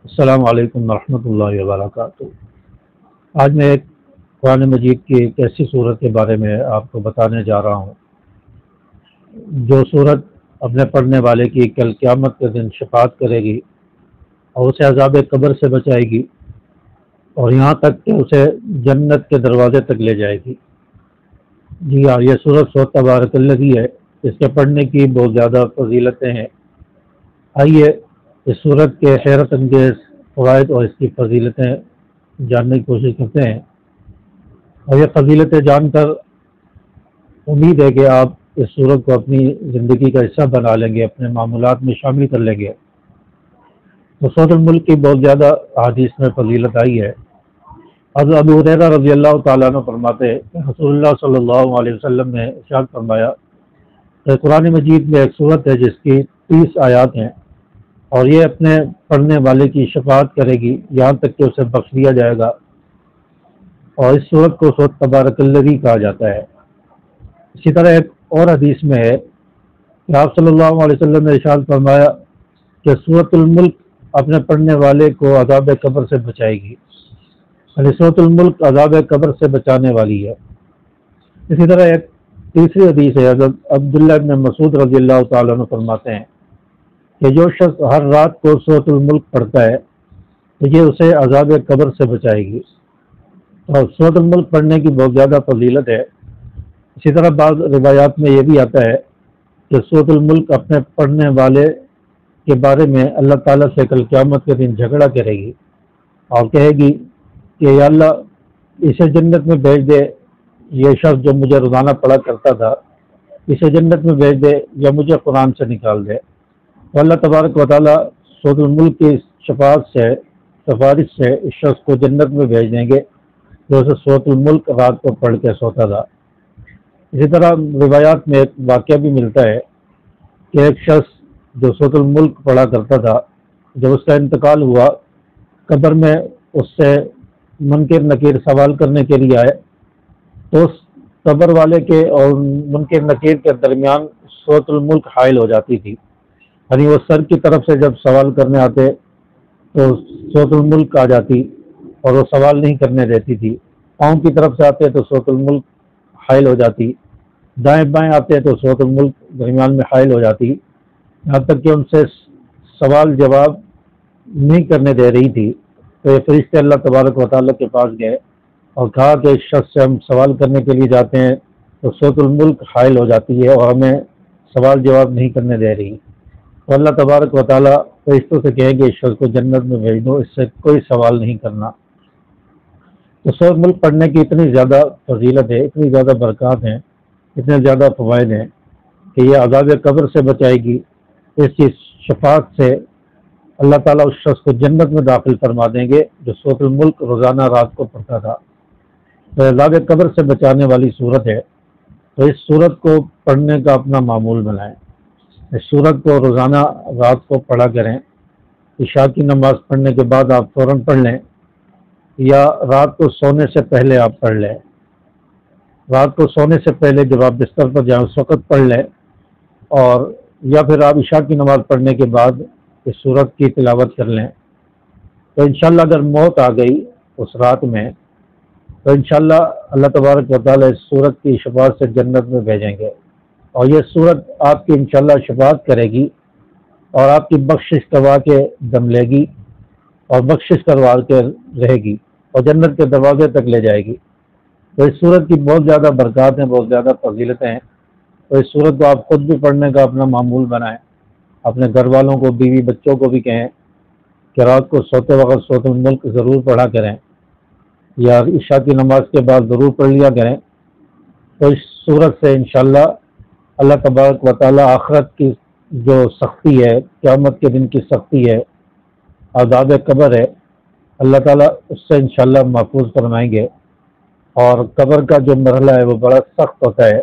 السلام علیکم ورحمۃ اللہ وبرکاتہ۔ آج میں ایک قرآن مجید کی ایک ایسی صورت کے بارے میں آپ کو بتانے جا رہا ہوں جو صورت اپنے پڑھنے والے کی کل قیامت کے دن شفاعت کرے گی اور اسے عذاب قبر سے بچائے گی اور یہاں تک کہ اسے جنت کے دروازے تک لے جائے گی۔ جی ہاں، یہ صورت تبارک الذی ہے۔ اس کے پڑھنے کی بہت زیادہ فضیلتیں ہیں۔ آئیے اس صورت کے حیرت انگیز فوائد اور اس کی فضیلتیں جاننے کی کوشش کرتے ہیں، اور یہ فضیلتیں جان کر امید ہے کہ آپ اس صورت کو اپنی زندگی کا حصہ بنا لیں گے، اپنے معمولات میں شامل کر لیں گے۔ تو سورۃ الملک کی بہت زیادہ احادیث میں فضیلت آئی ہے۔ حضرت ابو ہریرہ رضی اللہ تعالیٰ عنہ فرماتے ہیں کہ رسول اللہ صلی اللہ علیہ وسلم نے ارشاد فرمایا کہ قرآن مجید میں ایک صورت ہے جس کی 30 آیات ہیں، اور یہ اپنے پڑھنے والے کی شفاعت کرے گی یہاں تک کہ اسے بخش دیا جائے گا، اور اس صورت کو سورۃ تبارک الذی کہا جاتا ہے۔ اسی طرح ایک اور حدیث میں ہے کہ آپ صلی اللہ علیہ وسلم نے ارشاد فرمایا کہ سورۃ الملک اپنے پڑھنے والے کو عذاب قبر سے بچائے گی، یعنی سورۃ الملک عذاب قبر سے بچانے والی ہے۔ اسی طرح ایک تیسری حدیث ہے، حضرت عبداللہ بن مسعود رضی اللہ تعالیٰ عنہ فرماتے ہیں کہ جو شخص ہر رات کو سورۃ الملک پڑھتا ہے تو یہ اسے عذاب قبر سے بچائے گی، اور سورۃ الملک پڑھنے کی بہت زیادہ فضیلت ہے۔ اسی طرح بعض روایات میں یہ بھی آتا ہے کہ سورۃ الملک اپنے پڑھنے والے کے بارے میں اللہ تعالیٰ سے کل قیامت کے دن جھگڑا کرے گی اور کہے گی کہ یا اللہ اسے جنت میں بھیج دے، یہ شخص جو مجھے روزانہ پڑھا کرتا تھا اسے جنت میں بھیج دے یا مجھے قرآن سے نکال دے۔ تو اللہ تبارک و تعالیٰ سورۃ الملک کی سفارش سے اس شخص کو جنت میں بھیج دیں گے جو اسے سورۃ الملک رات کو پڑھ کے سوتا تھا۔ اسی طرح روایات میں ایک واقعہ بھی ملتا ہے کہ ایک شخص جو سورۃ الملک پڑھا کرتا تھا، جب اس کا انتقال ہوا، قبر میں اس سے منکر نکیر سوال کرنے کے لیے آئے، تو اس قبر والے کے اور منکر نکیر کے درمیان سورۃ الملک حائل ہو جاتی تھی، یعنی وہ سر کی طرف سے جب سوال کرنے آتے تو سورۃ الملک آ جاتی اور وہ سوال نہیں کرنے دیتی تھی، پاؤں کی طرف سے آتے تو سورۃ الملک حائل ہو جاتی، دائیں بائیں آتے تو سورۃ الملک درمیان میں حائل ہو جاتی، یہاں تک کہ ان سے سوال جواب نہیں کرنے دے رہی تھی۔ تو یہ فرشتے اللہ تبارک و تعالیٰ کے پاس گئے اور کہا کہ اس شخص سے ہم سوال کرنے کے لیے جاتے ہیں تو سورۃ الملک حائل ہو جاتی ہے اور ہمیں سوال جواب نہیں کرنے دے رہی۔ تو اللہ تبارک و تعالیٰ فرشتوں سے کہیں گے اس شخص کو جنت میں بھیج دو، اس سے کوئی سوال نہیں کرنا۔ تو سورۃ الملک پڑھنے کی اتنی زیادہ فضیلت ہے، اتنی زیادہ برکات ہیں، اتنے زیادہ فوائد ہیں کہ یہ عذاب قبر سے بچائے گی، اس کی شفاعت سے اللہ تعالیٰ اس شخص کو جنت میں داخل فرما دیں گے جو سورۃ الملک روزانہ رات کو پڑھتا تھا۔ تو عذاب قبر سے بچانے والی صورت ہے، تو اس صورت کو پڑھنے کا اپنا معمول بنائیں، اس صورت کو روزانہ رات کو پڑھا کریں۔ عشاء کی نماز پڑھنے کے بعد آپ فوراً پڑھ لیں، یا رات کو سونے سے پہلے آپ پڑھ لیں، رات کو سونے سے پہلے جب آپ بستر پر جائیں اس وقت پڑھ لیں، اور یا پھر آپ عشاء کی نماز پڑھنے کے بعد اس صورت کی تلاوت کر لیں۔ تو انشاءاللہ اگر موت آ گئی اس رات میں تو انشاءاللہ اللہ تبارک و تعالیٰ اس صورت کی شفاعت سے جنت میں بھیجیں گے، اور یہ صورت آپ کی انشاءاللہ شفاعت کرے گی اور آپ کی بخشش کروا کے دم لے گی اور بخشش کروا کے رہے گی اور جنت کے دروازے تک لے جائے گی۔ تو اس صورت کی بہت زیادہ برکات ہیں، بہت زیادہ فضیلتیں ہیں۔ تو اس صورت کو آپ خود بھی پڑھنے کا اپنا معمول بنائیں، اپنے گھر والوں کو، بیوی بچوں کو بھی کہیں کہ رات کو سوتے وقت سورۃ الملک ضرور پڑھا کریں، یا عشاء کی نماز کے بعد ضرور پڑھ لیا کریں۔ تو اس صورت سے انشاءاللہ اللہ تبارک و تعالیٰ آخرت کی جو سختی ہے، قیامت کے دن کی سختی ہے، عذاب قبر ہے، اللہ تعالیٰ اس سے انشاءاللہ محفوظ فرمائیں گے۔ اور قبر کا جو مرحلہ ہے وہ بڑا سخت ہوتا ہے،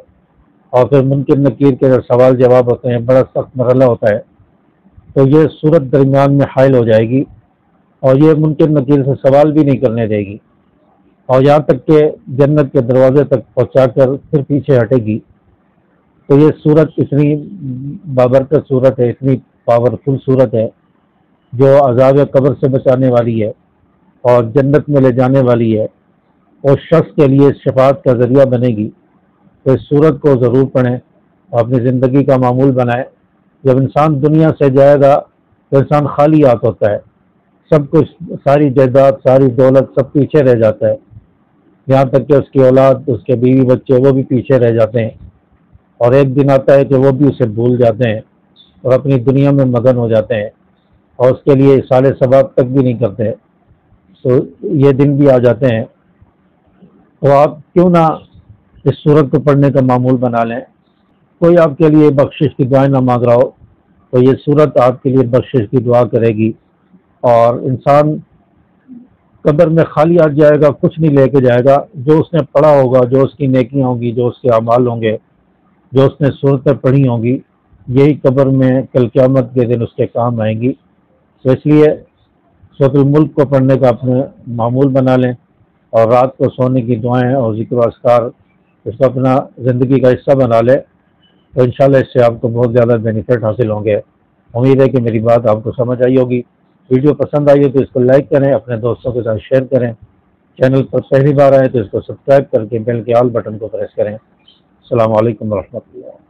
اور پھر منکر نکیر کے جو سوال جواب ہوتے ہیں بڑا سخت مرحلہ ہوتا ہے۔ تو یہ صورت درمیان میں حائل ہو جائے گی اور یہ منکر نکیر سے سوال بھی نہیں کرنے دے گی، اور یہاں تک کہ جنت کے دروازے تک پہنچا کر پھر پیچھے ہٹے گی۔ تو یہ صورت اتنی بابرکت صورت ہے، اتنی پاورفل صورت ہے جو عذاب قبر سے بچانے والی ہے اور جنت میں لے جانے والی ہے، اس شخص کے لیے شفاعت کا ذریعہ بنے گی، تو اس صورت کو ضرور پڑھیں اور اپنی زندگی کا معمول بنائیں۔ جب انسان دنیا سے جائے گا تو انسان خالی ہاتھ ہوتا ہے، سب کچھ، ساری جائیداد، ساری دولت سب پیچھے رہ جاتا ہے، یہاں تک کہ اس کی اولاد، اس کے بیوی بچے، وہ بھی پیچھے رہ جاتے ہیں، اور ایک دن آتا ہے کہ وہ بھی اسے بھول جاتے ہیں اور اپنی دنیا میں مگن ہو جاتے ہیں اور اس کے لیے اصالہ ثواب تک بھی نہیں کرتے، تو یہ دن بھی آ جاتے ہیں۔ تو آپ کیوں نہ اس صورت کو پڑھنے کا معمول بنا لیں۔ کوئی آپ کے لیے بخشش کی دعائیں نہ مانگ رہا ہو تو یہ صورت آپ کے لیے بخشش کی دعا کرے گی، اور انسان قبر میں خالی ہاتھ جائے گا، کچھ نہیں لے کے جائے گا، جو اس نے پڑھا ہوگا، جو اس کی نیکیاں ہوں گی، جو اس کے اعمال ہوں گے، جو اس نے صورتیں پڑھی ہوں گی، یہی قبر میں کل قیامت کے دن اس کے کام آئیں گی۔ تو اس لیے سورۃ الملک کو پڑھنے کا اپنے معمول بنا لیں، اور رات کو سونے کی دعائیں اور ذکر و اذکار اس کو اپنا زندگی کا حصہ بنا لیں، تو انشاءاللہ اس سے آپ کو بہت زیادہ بینیفٹ حاصل ہوں گے۔ امید ہے کہ میری بات آپ کو سمجھ آئی ہوگی۔ ویڈیو پسند آئی ہو تو اس کو لائک کریں، اپنے دوستوں کے ساتھ شیئر کریں، چینل پر پہلی بار آئے تو اس کو سبسکرائب کر کے بیل کے آل بٹن کو پریس کریں۔ السلام علیکم ورحمۃ اللہ۔